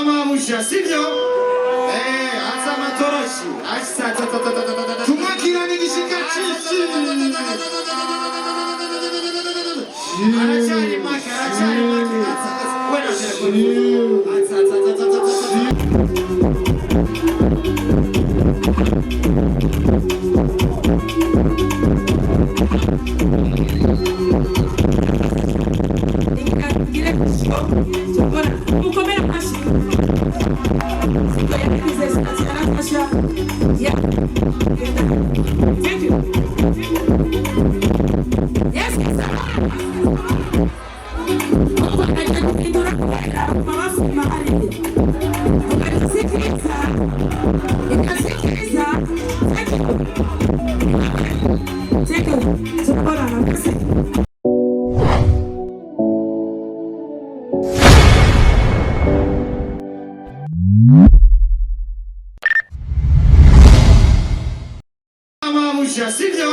amamusha sivyo hasa matoroshi asa tumakirana igishika cici aracari make sivyo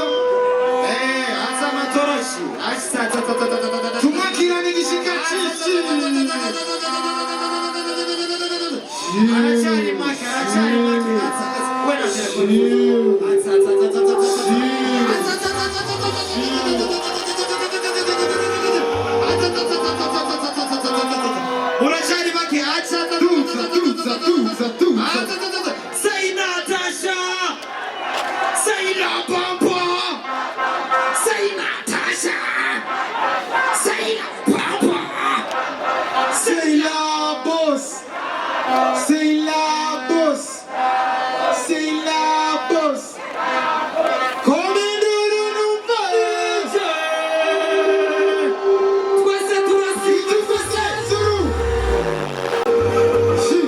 hasa matoroshi asa tumakirana igishika cici aracari make uracari make say Natasha say La Pampa say Natasha say La Pampa say La Boss say La Boss say La Boss come duro non paese questa tua sito questa zuru sì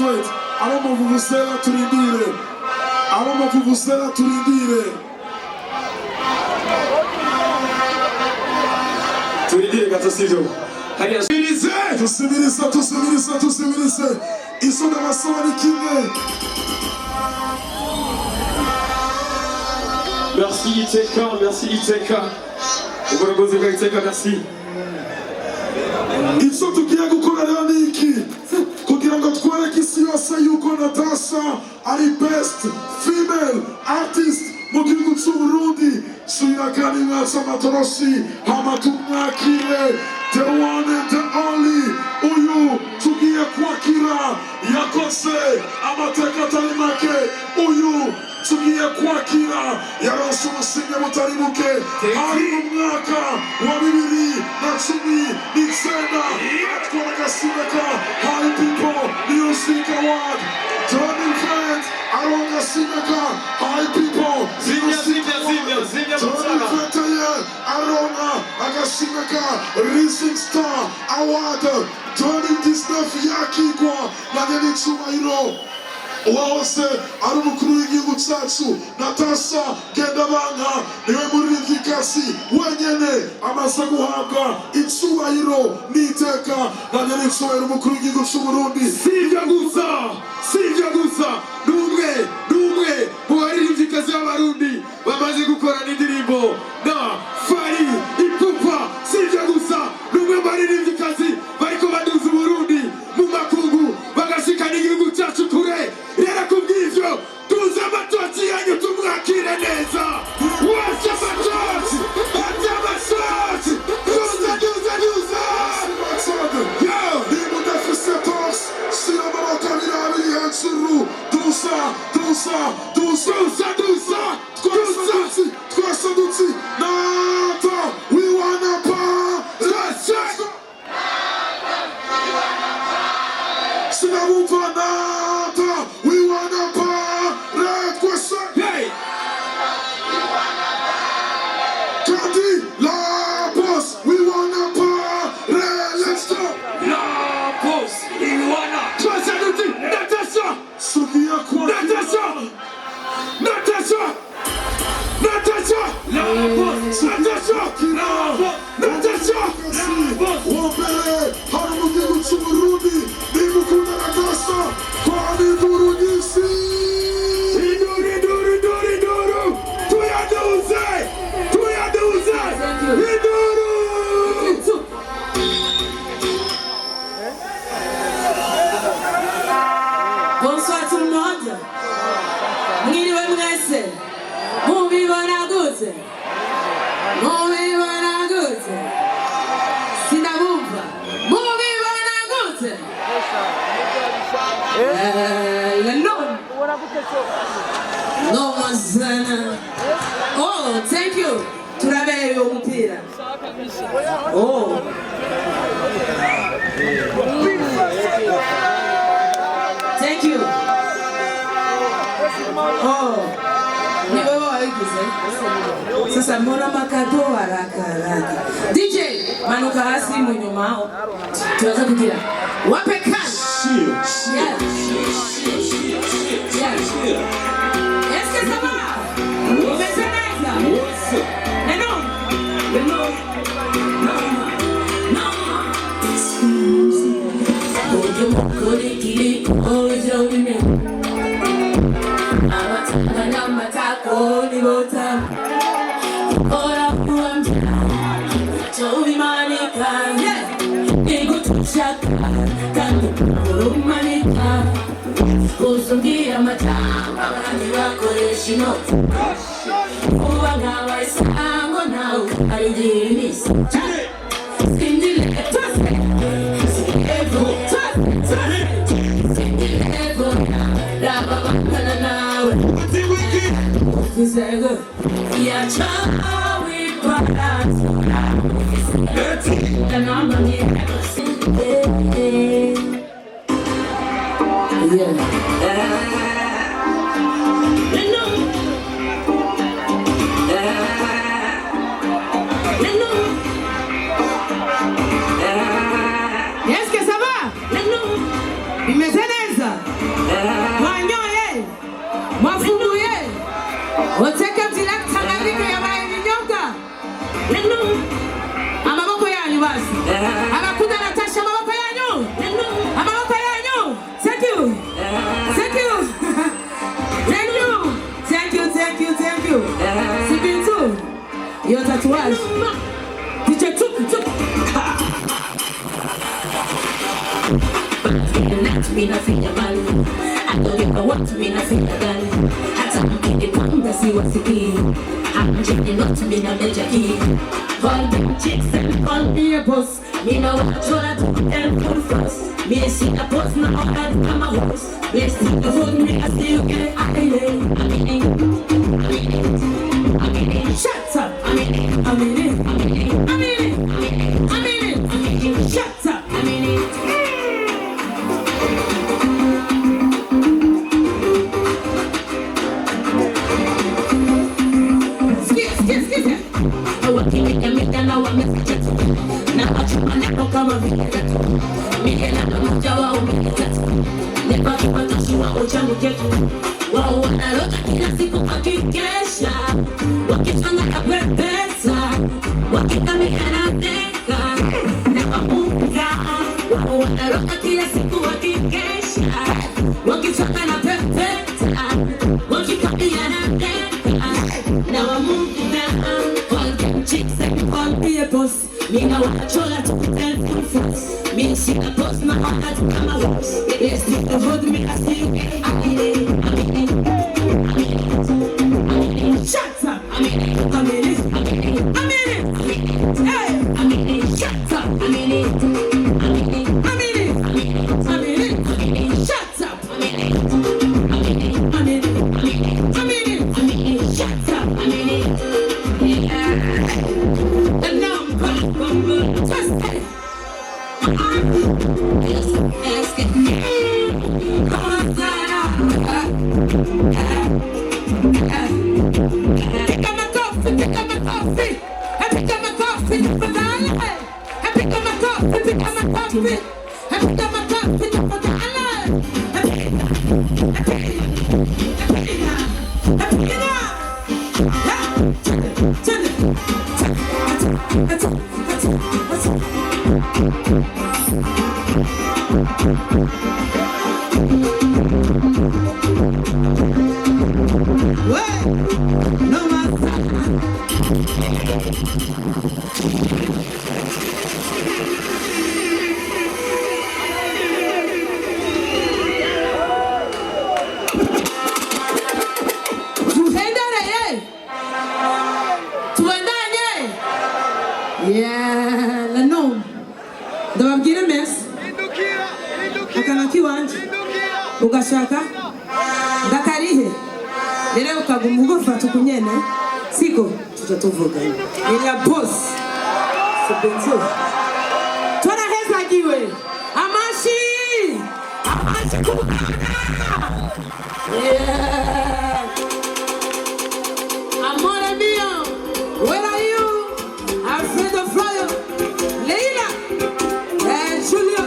wait. Aroma vuvuzela turindire. Aroma vuvuzela turindire. Turindire gato sivyo. Hariya tusimirize. Isonga masoma ni kimwe. Merci Iteka. Ubarakoze kwa Iteka, merci. Icyo tugiye gukora rero ni iki? Kugira ngo twereke isi yose yuko Natasha ari best female artist mu gihugu cy'u Burundi. Suirakani mwasa matoroshi hama tumwakire the one and the only. Uyu tugiye kwakira yakoze amateka atari make. Uyu tugiye kwakira yaronse umusinge butari buke. Ari mu mwaka wa 2019 atwara agasimbe ka High People Music Award. Turning friends aronga agasimbe ka High People Music Award. Turning friends aronga agasimbe ka Rising Star Award. Turning this stuff yakigwa na nyenicyubahiro wose ari umukuru w'igihugu cyacu. Natasha Gendabanga niwe muririmbyikazi wenyene amaze guhabwa icyubahiro n'iteka na nyenicyubahiro umukuru w'igihugu cy'u Burundi. Sivyo gusa n'umwe mu baririmbyikazi b'abarundi bamaze gukorana indirimbo na Fari Ipupa. Sivyo gusa n'umwe mu baririmbyikazi bariko baduza Uburundi mu makungu bagashikana igihugu cyacu kure. Rero kubw'ivyo tuza amatoti yanyu tumwakire neza. Wacha amatoti tuza yo niba udafise tos shyira amaboko abiri abiri hejuru. Twese dutsi Nata we wanna party. Manhattan, we wanna party. Question. Hey. Candy, La Boss, we wanna party. Let's go. La boss, il wanna. Natasha. Sugia kwa. Natasha. Natasha. Natasha. La boss. Natasha. Natasha. Wambele, haramugigu chumurundi, nimu kuna Natasha, kwani burudisi. Iduru. Tuyaduze. Iduru. Bonsoir tout le monde. Mwiriwe mwese. Mubibona gute? Mubibona gute? Sinabumva. Mubibona gute? No mazana. Oh, thank you. Turabeyo umupira. Oh. Thank you. Oh. Ni wewe waigize. Sasa mbona makato haraka. DJ, manuka hasi nyuma. Tuanze kugira. Wape cash. Yeah. Est-ce que ça va? Umesemaza? Non. Kusungia matamba abandi bakoresha inoti uba nkawe sango nawe arigira imisi sindile raba bangana nawe ufisego yacawe iparanza kanamba Est-ce que ça va? Imezeneza? Wanyoye? Mafunduye? Oteka dilak Tanganyika ya maenyoka? Amaboko yanyu basi. Abakuda Natasha amaboko yanyu? Amaboko yanyu? Thank you. Thank you. Sibintu. Your tatouage. DJ Tuk. Me nothing about it. I don't even want to be nothing about it. Hata mkipanga si wasiki. I'm checking not to be no major key. Call them chicks and call me a boss. Me know what I to put them full first. Me see a boss now and I'm a horse. Let's see the hood me I still get I mean it. Shut up. I mean it. Shut up. I mean it. Kama vile tatu Mihela na moja wao tatu Nepaki watashi wao changu chetu Wao wanarota kila siku wakikesha Wakifanya kapepesa Wakikamia na deka Nepa munga Wao wanarota kila siku wakikesha Wakifanya na pepesa Wakikamia na deka Nepa munga Call them chicks and call me a boss Me know what I chola to tell full force. Me see the post, my heart has come out. Let's take the hood, me I see you. I mean it. Shut up. I mean it. Hey. I mean it. Shut up. I mean it. Shut up. I mean it. Shut up. I mean it. Yeah. ugashaka ndakarihe rero ukaguma ugufata ukunyene siko tutatuvuga ila boss sebenzo twarahezagiwe amashi amore mio where are you Alfredo Flyer Leila and Julia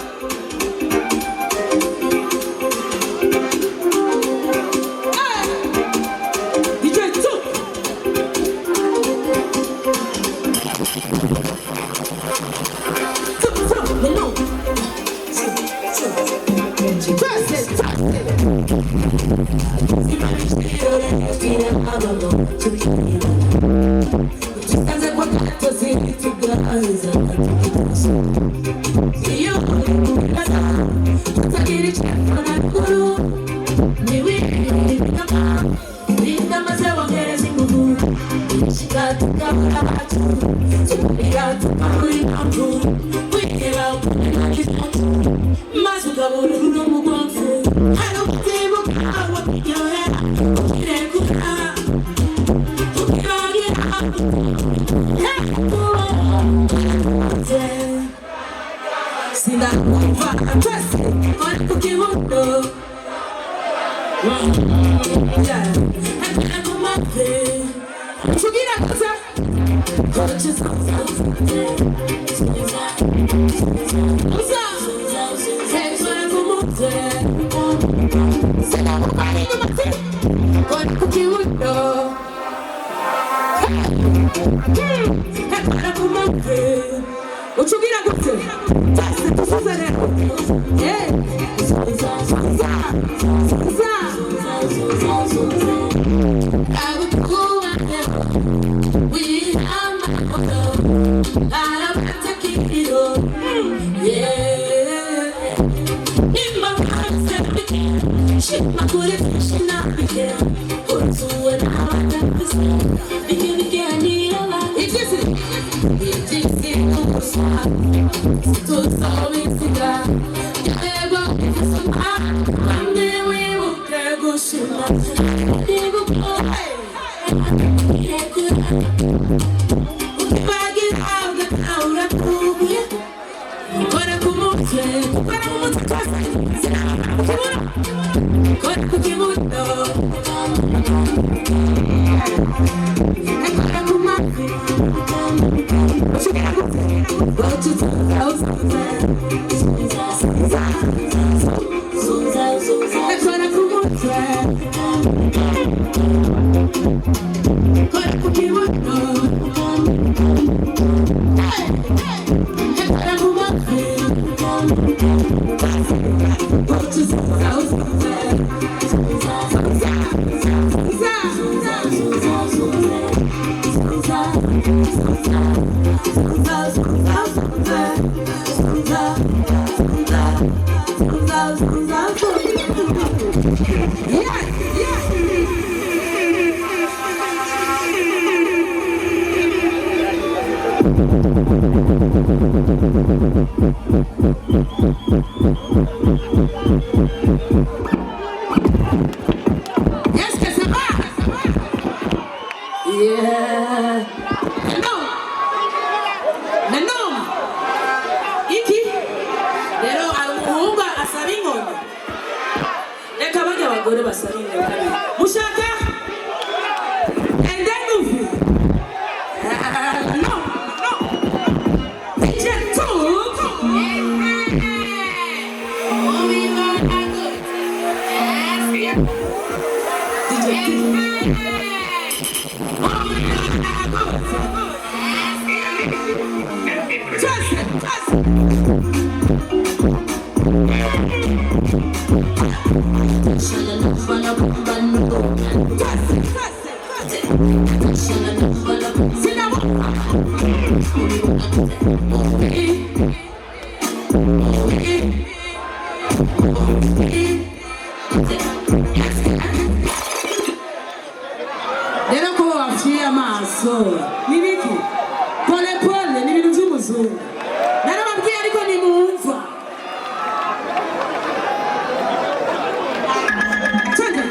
Mushaka. And then move. No. DJ 2. Nero kuwafia maso. Ni wiki. Pole pole ni vitu mzuri. Nero mabkia aliko ni muumfa. Twende.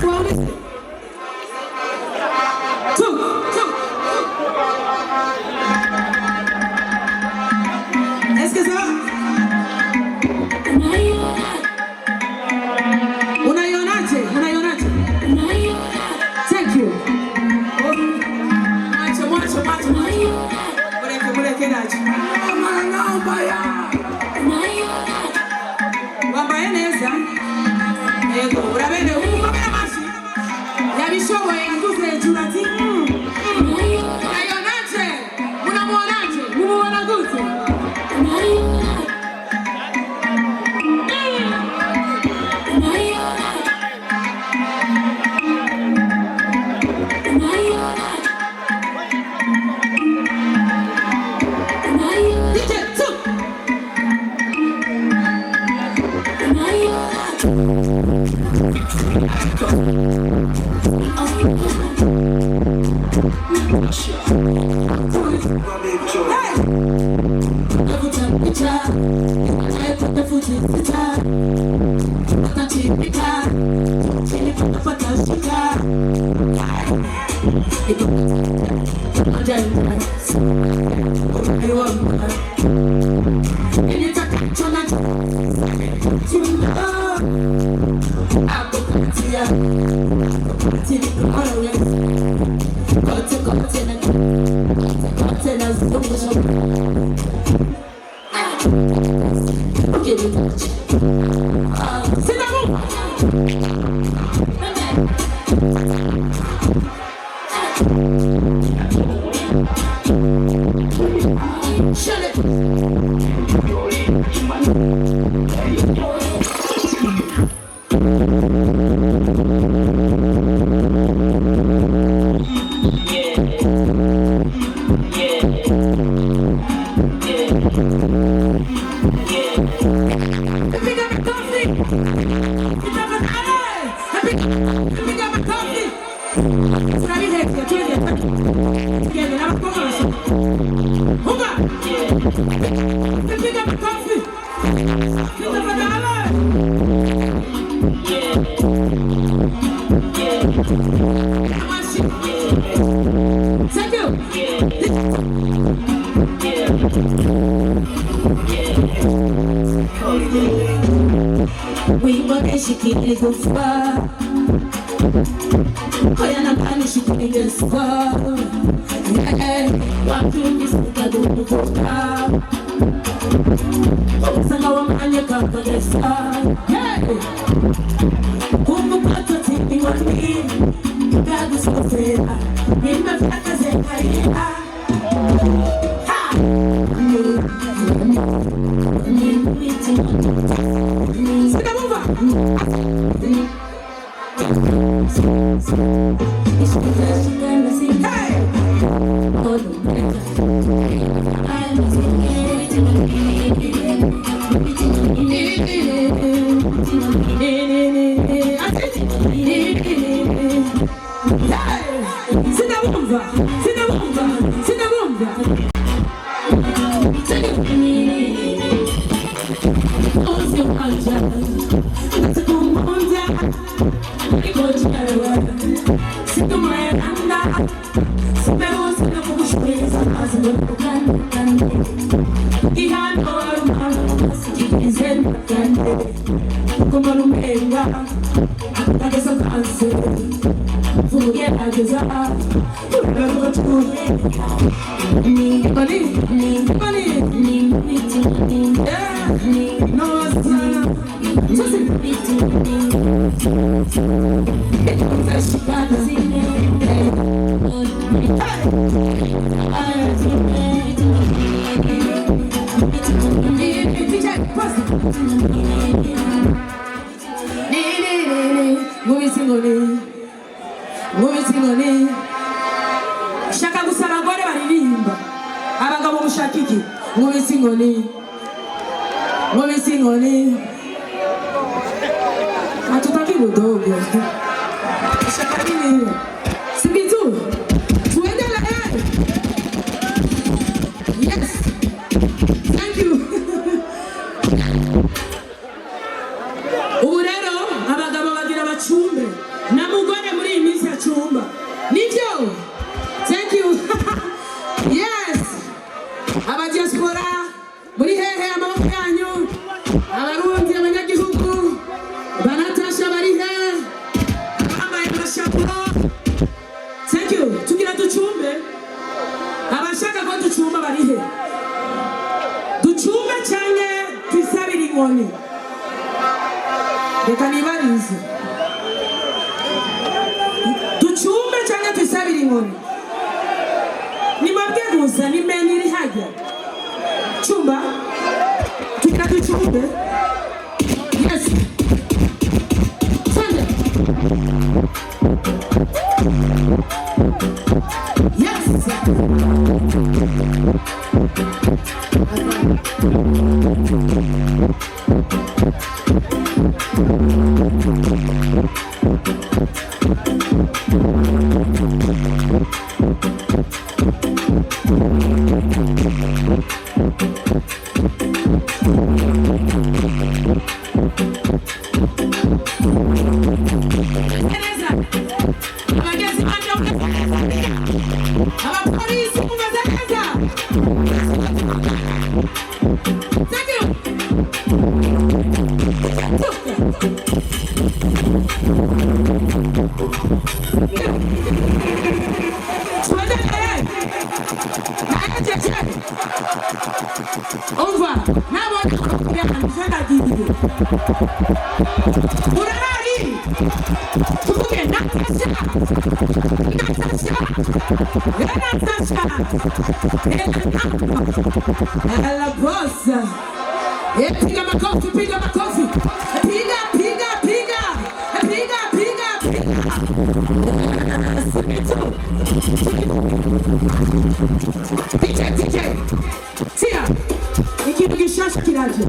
Tuwaulise. Est-ce que ça va? Unaionaje? Thank you. Macho. Muleke nacho. Wambaye neza. Yego, urabene umubera mashi. Yabishoboye nguze jurati. Unaionaje? Unamuonaje? Mumuona guze? Situ sana kukushweza kazi ndo kukande ihano arumano sikizeni kande kumarumenga akageza kanse fugerageza shaka gusa abagore baririmba abagabo mushakiki ngomesingoni hatutaki budogo shaka nini sibitu tuendelee. Yes, thank you. Ubu rero abagabo bagira bacumbe na mugore muri iyi minsi acumba nibyo. Thank you. Yes, abadiaspora muri hehe amaboko yanyu, abarundi abanyagihugu banatasha bari he ambaye mashapo. Thank you. Tugira ducumbe abashaka ko ducumba bari he ducumbe cyane twisabira inkoni. Reka nibarize ducumbe cyane twisabira inkoni. Ni mabwe gusa ni meni iri hajya chumba tugira ducumbe. Yes, Sunday. Yes, la bossa. Piga makofi, piga makofi. Piga, piga, piga. Piga, piga, piga. DJ. Tia. Ikitu gishasha kiraje.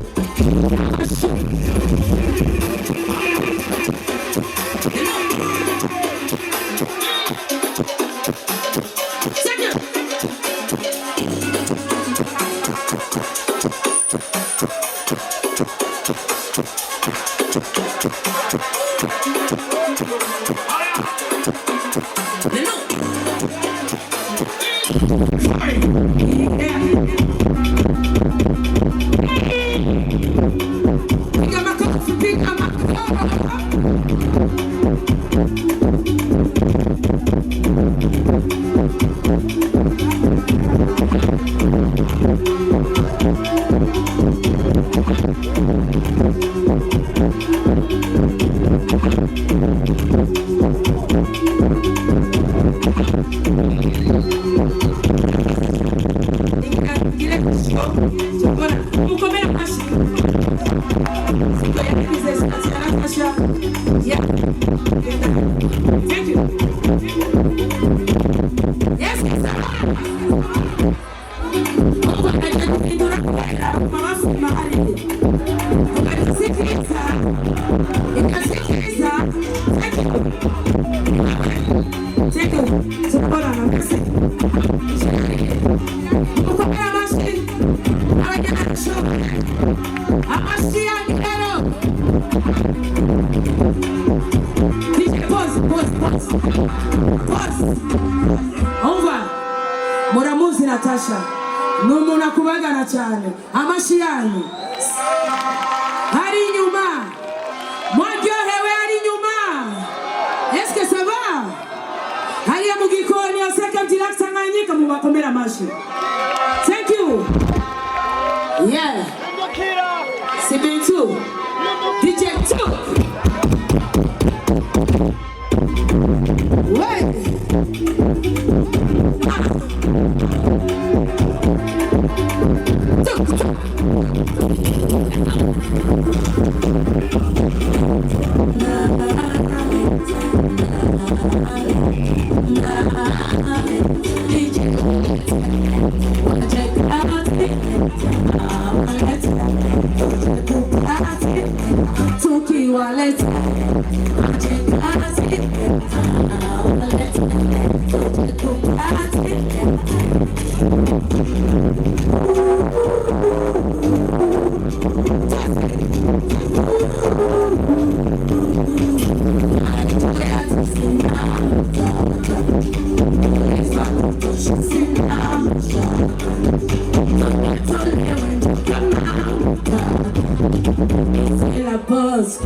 Natasha n'umuntu akubagana cyane amashi yanyu hari inyuma mwaryohewe hari inyuma est-ce que ça va hariya mu gikoni aseka Relax Tanganyika mu bakomera amashi thank you yeah c'est bien tout DJ tout ouais la pause.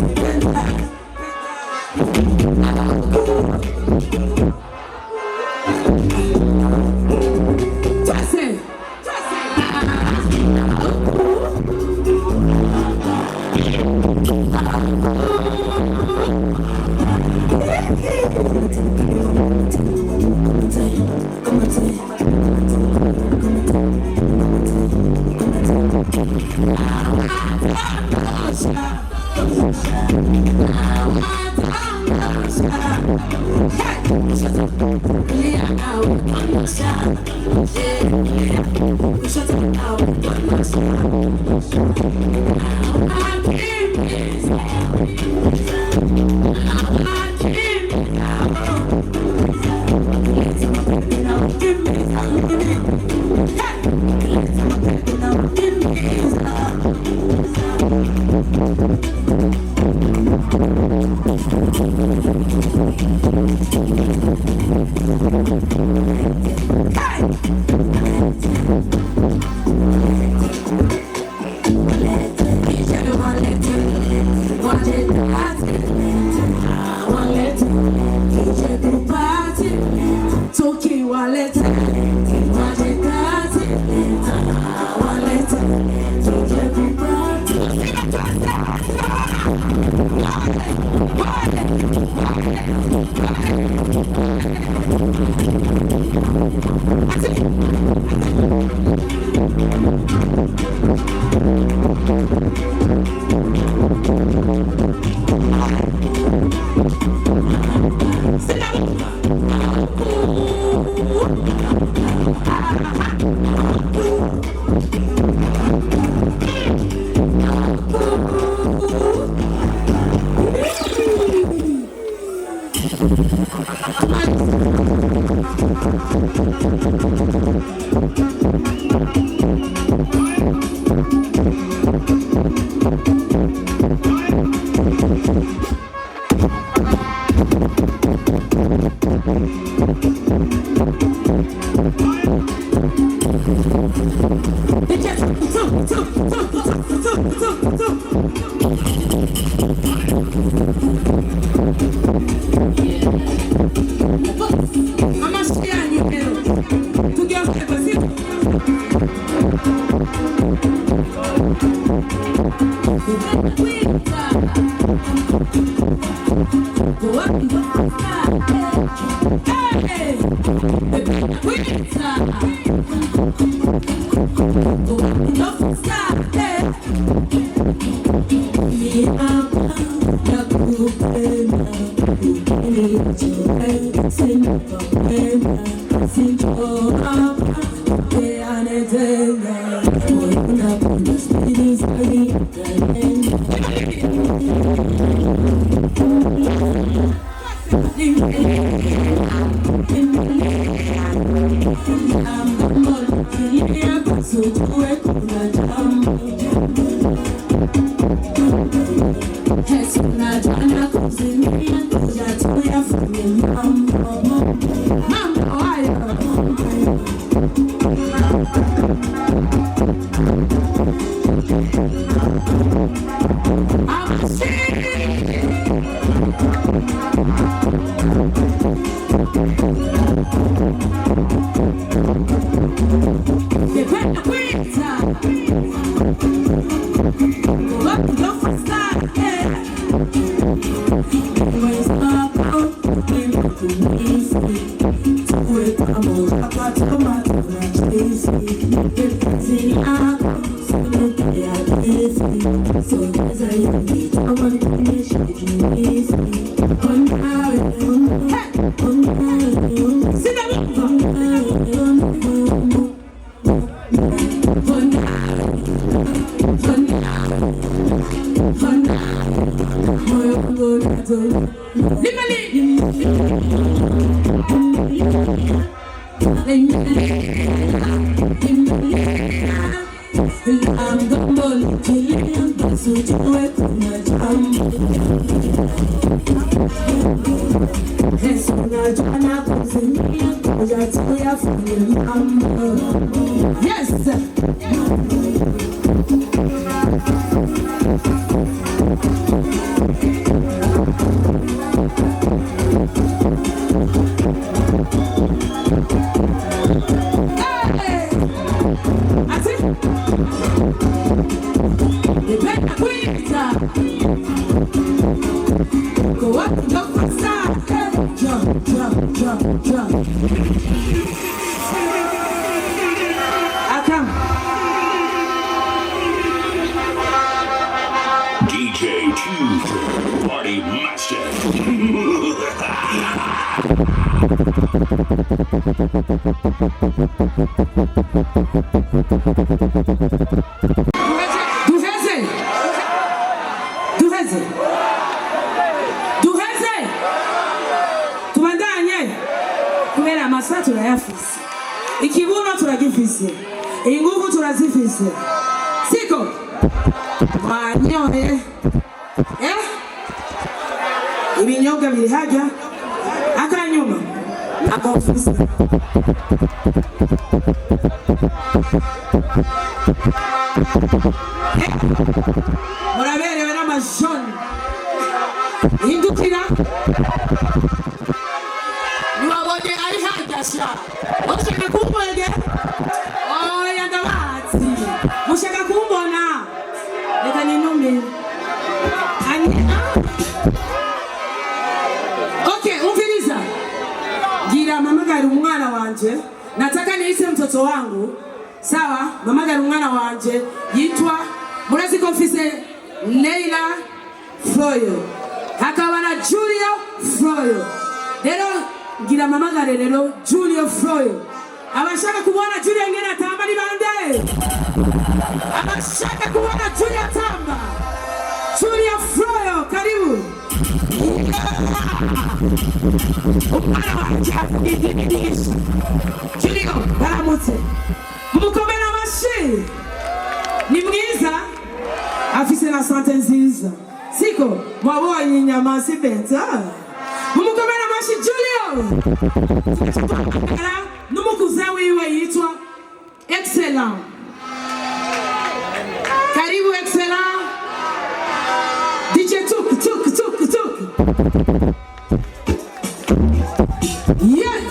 Mambo haya Nipenda kuita watu nafasta DJ Tuesday, Party Master. Duheze tubandanye kubera amasa turayafise, ikibuno turagifise, ingufu turazifise, siko wanyoye ibinyobwa biri hajya akanyuma akofisa muraberewe n'amajoni hindukira niwabonye ari hajyasha mushaka kumbwege oya ndabazi mushaka kumbona reka ninumire okay umviriza gira mamagari umwana wanje nataka niite mtoto wangu sawa mamagari umwana wanje yitwa murazi confise Leila Froyo hakaba na Julio Froyo rero gira mamagari rero Julio Froyo abashaka kubona Julio ngene atamba ni bande abashaka kubona Julio atamba Julio Froyo karibu Julio baramutse mukomera amashi ni mwiza afise na sante nziza siko mwabonye inyama sibenza mumukomera amashi Julio n'umukuza wiwe yitwa Excellent karibu Excellent DJ Tuk yeah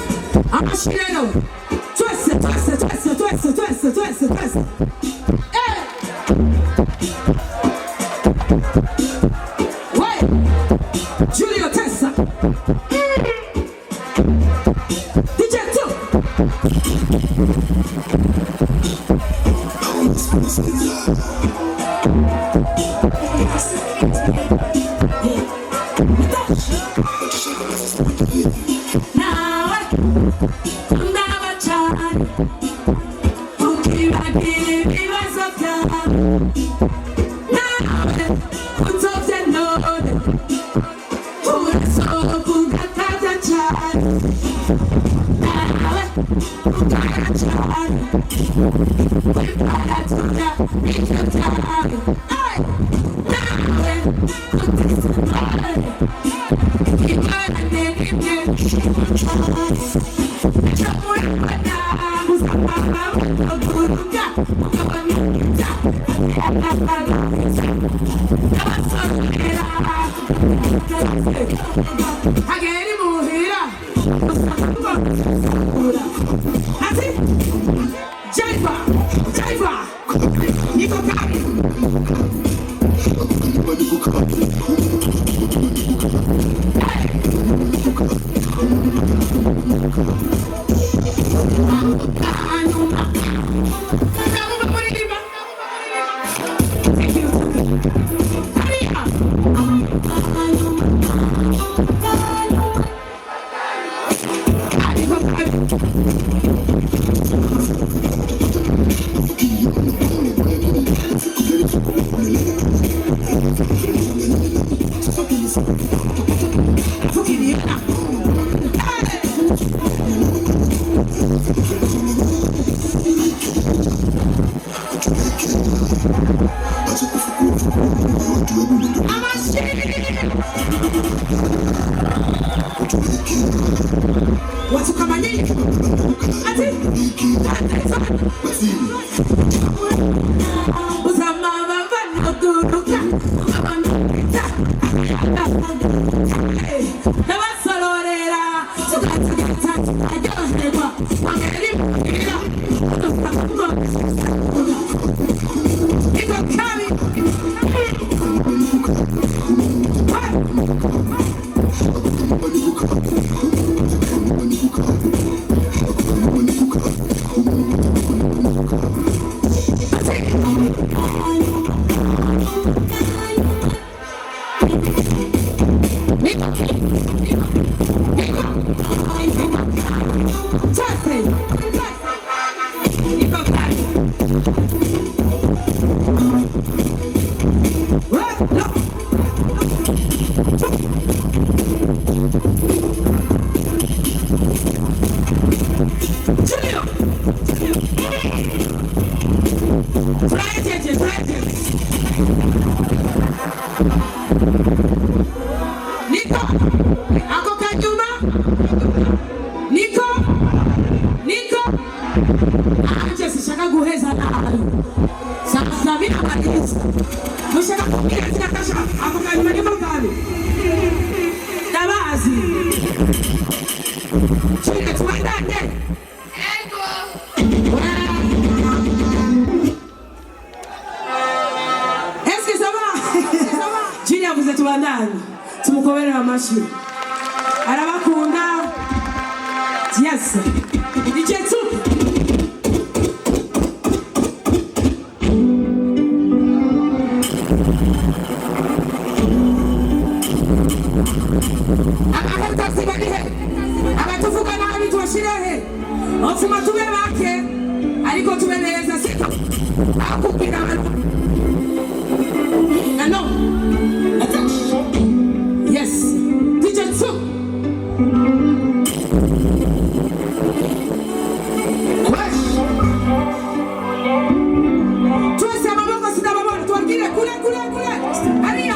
amashireno twese wait Julio Tessa DJ Tuk Ageri muhira Ati Jaiva niko kari watu kama nyinyi ati uzama baba nukuruka na basolorera tukatata ajoheba wangeri ira iko kami tumukobere amashi arabakunda yes ijetu abatuvuga nabi twashirehe ofuma tube bake ariko tube neza siko akubwira no yes DJ Tsu tuwese amaboko sitababona tuwagire kule haria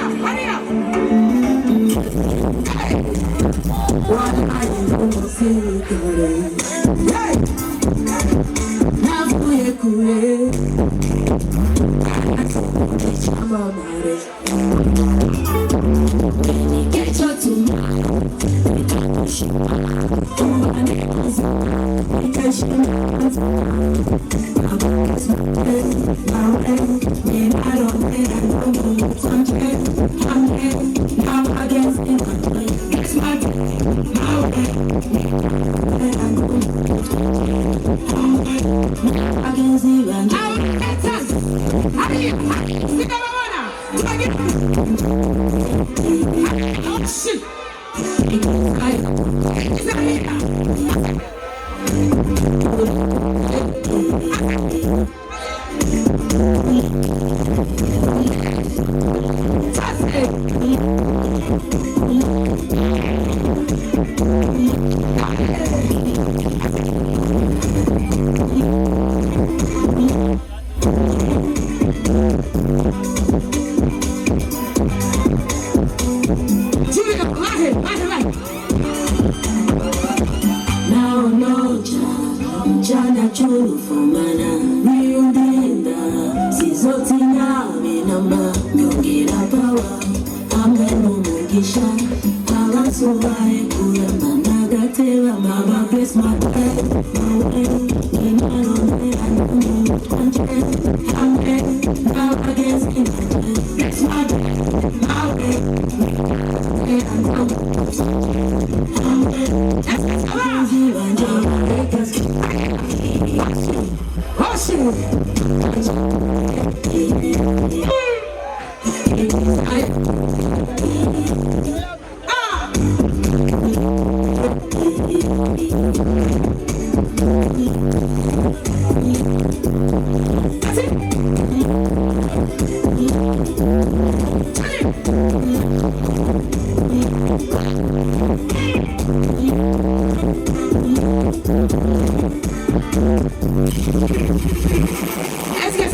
navuye kule Jana chulu famana niundinda sizoti nyame namba nyongira pawa ameno mugisha abasubaye kuramba nagati tell mama bless my day, my way. You know I know me one day. I'm dead, now I guess in my day. Bless my day, my way. Yeah, I know. I'm dead, that's crazy one day. Because Let's get